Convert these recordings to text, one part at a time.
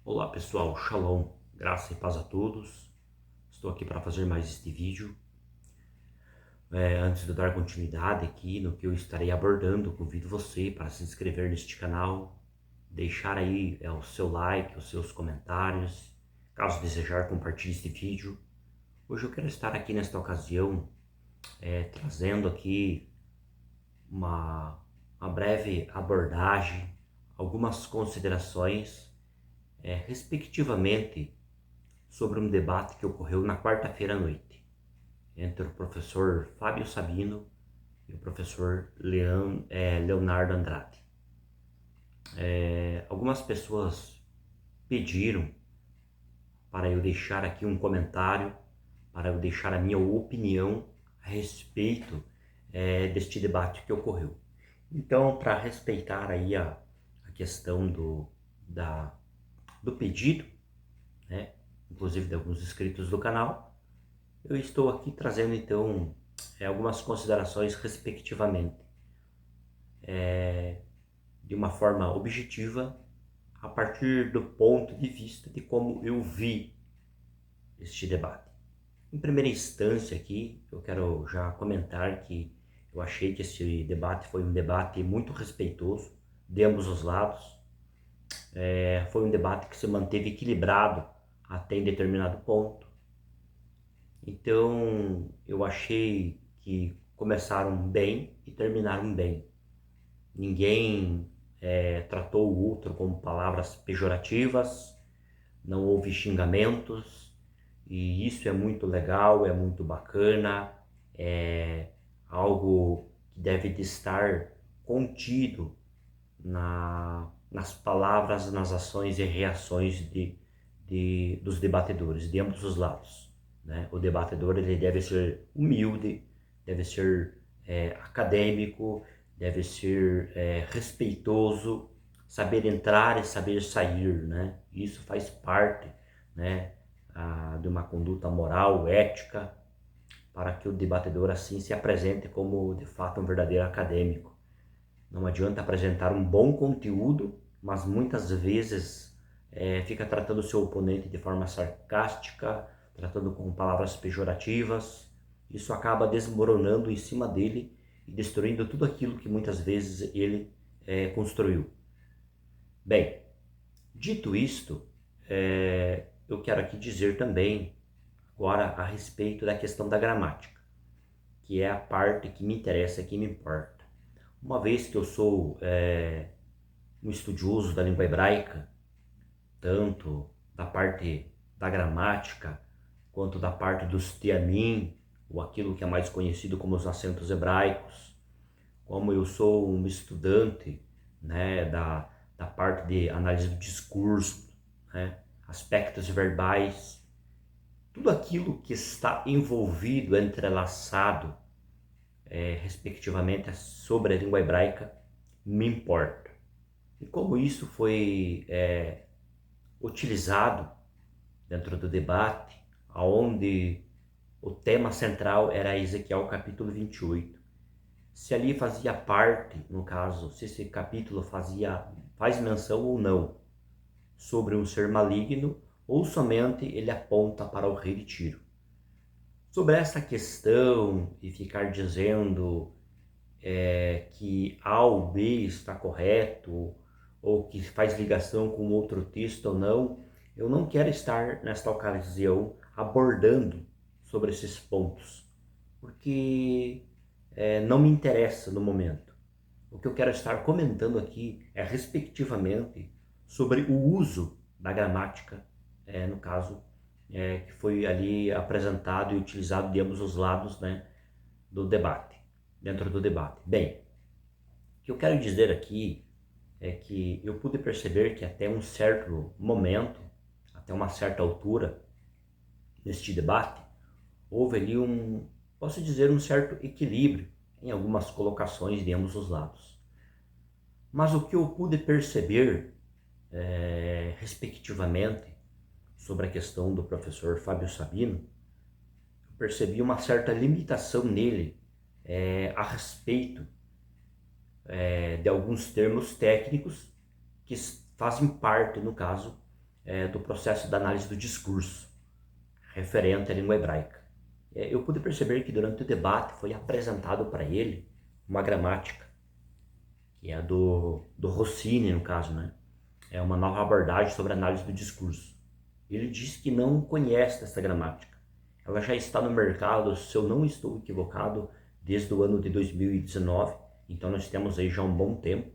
Olá pessoal, Shalom, graça e paz a todos. Estou aqui para fazer mais este vídeo. Antes de eu dar continuidade aqui no que eu estarei abordando, convido você para se inscrever neste canal, deixar aí o seu like, os seus comentários. Caso desejar, compartilhe este vídeo. Hoje eu quero estar aqui nesta ocasião trazendo aqui uma breve abordagem, algumas considerações respectivamente sobre um debate que ocorreu na quarta-feira à noite entre o professor Fábio Sabino e o professor Leonardo Andrade. Algumas pessoas pediram para eu deixar aqui um comentário, para eu deixar a minha opinião a respeito deste debate que ocorreu. Então, para respeitar aí a questão do pedido, né, inclusive de alguns inscritos do canal, eu estou aqui trazendo então algumas considerações respectivamente, de uma forma objetiva, a partir do ponto de vista de como eu vi este debate. Em primeira instância aqui, eu quero já comentar que eu achei que esse debate foi um debate muito respeitoso de ambos os lados. Foi um debate que se manteve equilibrado até em determinado ponto. Então, eu achei que começaram bem e terminaram bem. Ninguém tratou o outro com palavras pejorativas, não houve xingamentos, e isso é muito legal, é muito bacana, é algo que deve de estar contido nas palavras, nas ações e reações dos debatedores, de ambos os lados, né? O debatedor ele deve ser humilde, deve ser acadêmico, deve ser respeitoso, saber entrar e saber sair, né? Isso faz parte, né, de uma conduta moral, ética, para que o debatedor assim se apresente como de fato um verdadeiro acadêmico. Não adianta apresentar um bom conteúdo, mas muitas vezes fica tratando o seu oponente de forma sarcástica, tratando com palavras pejorativas. Isso acaba desmoronando em cima dele e destruindo tudo aquilo que muitas vezes ele construiu. Bem, dito isto, eu quero aqui dizer também agora a respeito da questão da gramática, que é a parte que me interessa, que me importa. Uma vez que eu sou um estudioso da língua hebraica, tanto da parte da gramática, quanto da parte dos teamim, ou aquilo que é mais conhecido como os acentos hebraicos, como eu sou um estudante, né, da parte de análise do discurso, né, aspectos verbais, tudo aquilo que está envolvido, entrelaçado, respectivamente, sobre a língua hebraica, me importa. E como isso foi utilizado dentro do debate, onde o tema central era Ezequiel capítulo 28. Se ali fazia parte, no caso, se esse capítulo faz menção ou não sobre um ser maligno, ou somente ele aponta para o rei de Tiro. Sobre essa questão de ficar dizendo que A ou B está correto, ou que faz ligação com outro texto ou não, eu não quero estar nesta ocasião abordando sobre esses pontos, porque não me interessa no momento. O que eu quero estar comentando aqui é respectivamente sobre o uso da gramática, no caso, que foi ali apresentado e utilizado de ambos os lados, né, do debate, dentro do debate. Bem, o que eu quero dizer aqui é que eu pude perceber que até um certo momento, até uma certa altura neste debate, houve ali posso dizer, um certo equilíbrio em algumas colocações de ambos os lados. Mas o que eu pude perceber, respectivamente, sobre a questão do professor Fábio Sabino, eu percebi uma certa limitação nele a respeito de alguns termos técnicos que fazem parte, no caso, do processo da análise do discurso referente à língua hebraica. Eu pude perceber que durante o debate foi apresentado para ele uma gramática, que é a do Rossini, no caso, né? É uma nova abordagem sobre a análise do discurso. Ele diz que não conhece essa gramática. Ela já está no mercado, se eu não estou equivocado, desde o ano de 2019. Então nós temos aí já um bom tempo,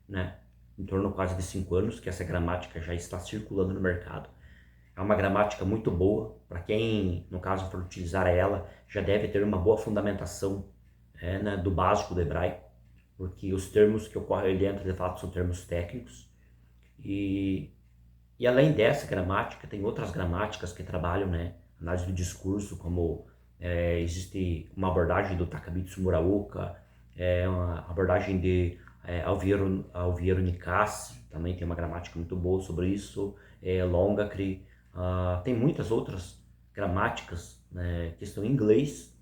né? Em torno quase de 5 anos que essa gramática já está circulando no mercado. É uma gramática muito boa. Para quem, no caso, for utilizar ela, já deve ter uma boa fundamentação, né, do básico do hebraico, porque os termos que ocorrem ali dentro, de fato, são termos técnicos. E além dessa gramática, tem outras gramáticas que trabalham, né, análise do discurso, como existe uma abordagem do Takabitsu Muraoka, uma abordagem de Alviero Nikassi, também tem uma gramática muito boa sobre isso, Longacre, tem muitas outras gramáticas, né, que estão em inglês,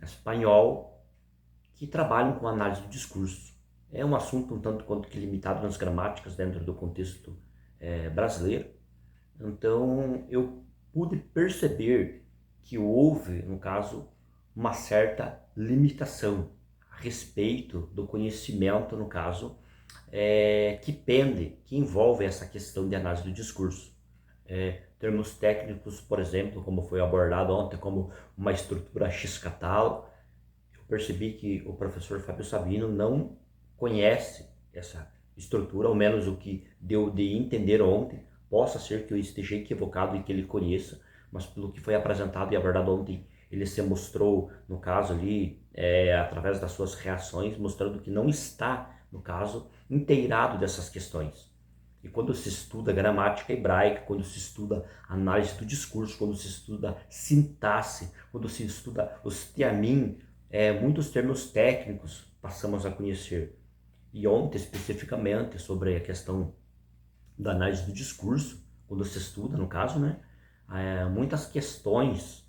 espanhol, que trabalham com análise do discurso. É um assunto um tanto quanto que limitado nas gramáticas dentro do contexto brasileiro. Então eu pude perceber que houve, no caso, uma certa limitação a respeito do conhecimento, no caso, que envolve essa questão de análise do discurso. Termos técnicos, por exemplo, como foi abordado ontem, como uma estrutura X-Catal, eu percebi que o professor Fábio Sabino não conhece essa estrutura, ao menos o que deu de entender ontem. Possa ser que eu esteja equivocado e que ele conheça, mas pelo que foi apresentado e abordado ontem, ele se mostrou, no caso ali, através das suas reações, mostrando que não está, no caso, inteirado dessas questões. E quando se estuda gramática hebraica, quando se estuda análise do discurso, quando se estuda sintaxe, quando se estuda os teamim, muitos termos técnicos passamos a conhecer. E ontem, especificamente, sobre a questão da análise do discurso, quando se estuda, no caso, né, muitas questões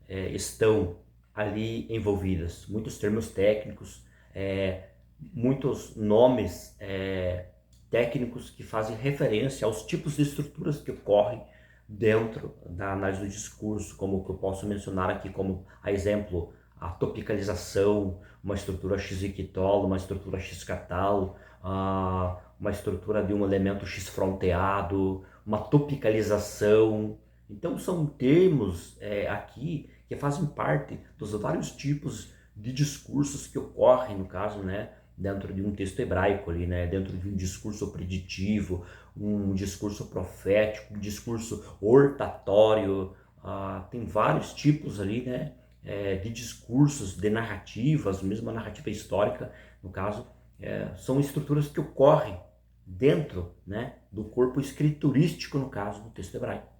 estão ali envolvidas, muitos termos técnicos, muitos nomes técnicos que fazem referência aos tipos de estruturas que ocorrem dentro da análise do discurso, como que eu posso mencionar aqui como a exemplo, a topicalização, uma estrutura X-equitolo, uma estrutura X-catal, uma estrutura de um elemento X-fronteado, uma topicalização. Então são termos aqui que fazem parte dos vários tipos de discursos que ocorrem, no caso, né, dentro de um texto hebraico ali, né, dentro de um discurso preditivo, um discurso profético, um discurso hortatório, tem vários tipos ali, né, de discursos, de narrativas, mesmo a narrativa histórica, no caso, são estruturas que ocorrem dentro, né, do corpo escriturístico, no caso, do texto hebraico.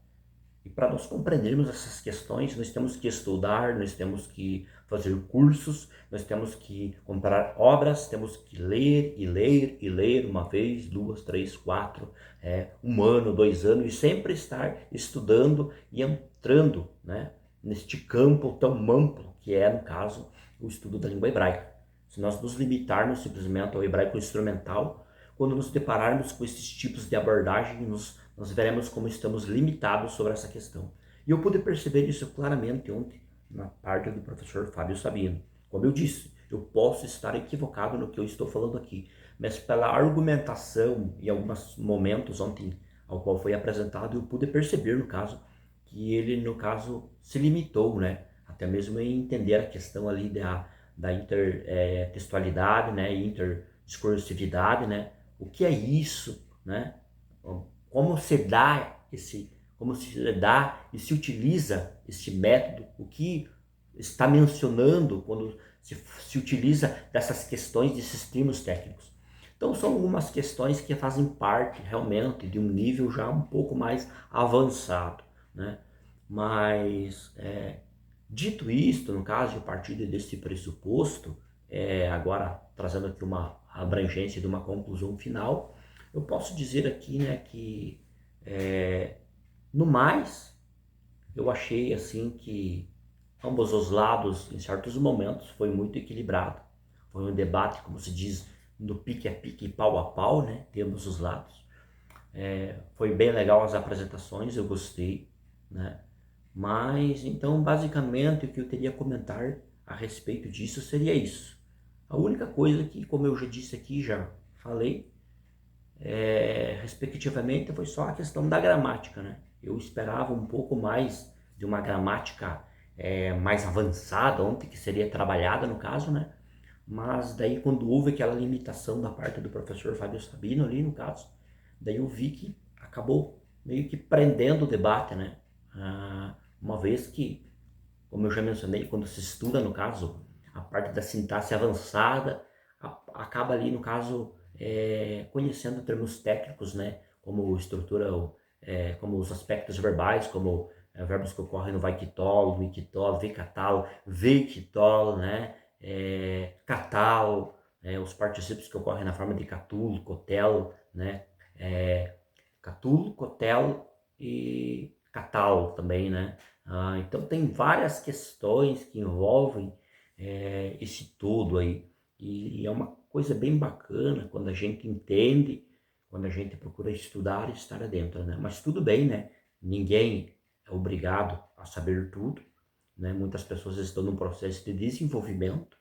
E para nós compreendermos essas questões, nós temos que estudar, nós temos que fazer cursos, nós temos que comprar obras, temos que ler e ler e ler uma vez, 2, 3, 4, 1 ano, 2 anos, e sempre estar estudando e entrando, né, neste campo tão amplo que é, no caso, o estudo da língua hebraica. Se nós nos limitarmos simplesmente ao hebraico instrumental, quando nos depararmos com esses tipos de abordagem, nós veremos como estamos limitados sobre essa questão. E eu pude perceber isso claramente ontem, na parte do professor Fábio Sabino. Como eu disse, eu posso estar equivocado no que eu estou falando aqui, mas pela argumentação e alguns momentos ontem ao qual foi apresentado, eu pude perceber, no caso, que ele, no caso, se limitou, né, até mesmo em entender a questão ali da intertextualidade, né, interdiscursividade, né, o que é isso, né, como se dá e se utiliza este método, o que está mencionando quando se utiliza dessas questões, desses termos técnicos. Então são algumas questões que fazem parte realmente de um nível já um pouco mais avançado, né? Mas dito isto, no caso, a partir desse pressuposto, agora trazendo aqui uma abrangência de uma conclusão final, eu posso dizer aqui, né, que no mais eu achei assim que ambos os lados, em certos momentos, foi muito equilibrado. Foi um debate, como se diz, do pique a pique, pau a pau, né, de ambos os lados. Foi bem legal as apresentações, eu gostei, né? Mas, então, basicamente, o que eu teria a comentar a respeito disso seria isso. A única coisa que, como eu já disse aqui, já falei, respectivamente, foi só a questão da gramática, né? Eu esperava um pouco mais de uma gramática mais avançada, ontem que seria trabalhada no caso, né? Mas daí quando houve aquela limitação da parte do professor Fábio Sabino ali no caso, daí eu vi que acabou meio que prendendo o debate, né? Uma vez que, como eu já mencionei, quando se estuda no caso a parte da sintaxe avançada, acaba ali no caso conhecendo termos técnicos, né? Como estrutura, como os aspectos verbais, como verbos que ocorrem no vai quitolo, no iquitolo, vicatalo, veiquitolo, né? Catal, os particípios que ocorrem na forma de catulo, cotelo, né? Catulo, cotelo e catal também, né? Então tem várias questões que envolvem esse todo aí. E é uma coisa bem bacana quando a gente entende, quando a gente procura estudar e estar adentro, né? Mas tudo bem, né? Ninguém é obrigado a saber tudo, né? Muitas pessoas estão num processo de desenvolvimento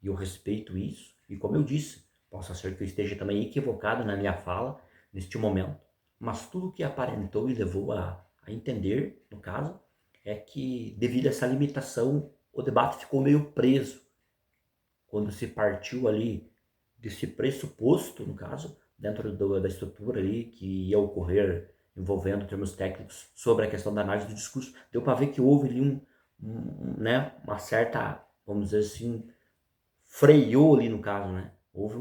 e eu respeito isso. E como eu disse, possa ser que eu esteja também equivocado na minha fala neste momento, mas tudo que aparentou e levou a entender, no caso, é que devido a essa limitação, o debate ficou meio preso quando se partiu ali desse pressuposto, no caso, dentro da estrutura ali que ia ocorrer envolvendo termos técnicos sobre a questão da análise do discurso, deu para ver que houve ali né, uma certa, vamos dizer assim, freou ali no caso, né? Houve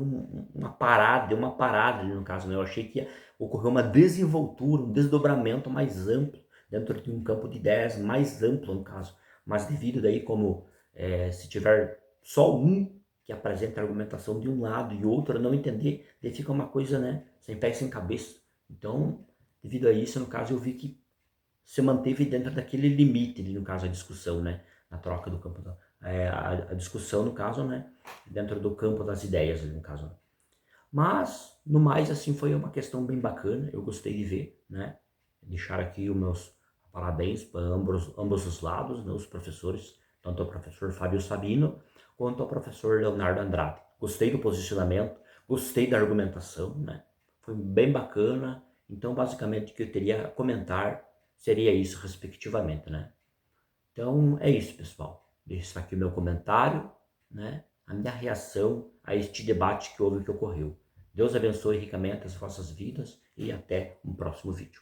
uma parada, deu uma parada ali no caso, né? Eu achei que ia ocorrer uma desenvoltura, um desdobramento mais amplo dentro de um campo de ideias mais amplo no caso, mas devido daí como se tiver só um que apresenta a argumentação de um lado e outro não entender, daí fica uma coisa, né, sem pé e sem cabeça. Então, devido a isso, no caso, eu vi que se manteve dentro daquele limite, no caso, a discussão, né? Na troca do campo da, a discussão, no caso, né? Dentro do campo das ideias, no caso. Né? Mas, no mais, assim, foi uma questão bem bacana, eu gostei de ver, né? Deixar aqui os meus parabéns para ambos os lados, né? Os professores, tanto ao professor Fábio Sabino, quanto ao professor Leonardo Andrade. Gostei do posicionamento, gostei da argumentação, né? Foi bem bacana, então, basicamente, o que eu teria a comentar seria isso, respectivamente, né? Então, é isso, pessoal. Deixo aqui o meu comentário, né? A minha reação a este debate que houve, que ocorreu. Deus abençoe ricamente as vossas vidas e até um próximo vídeo.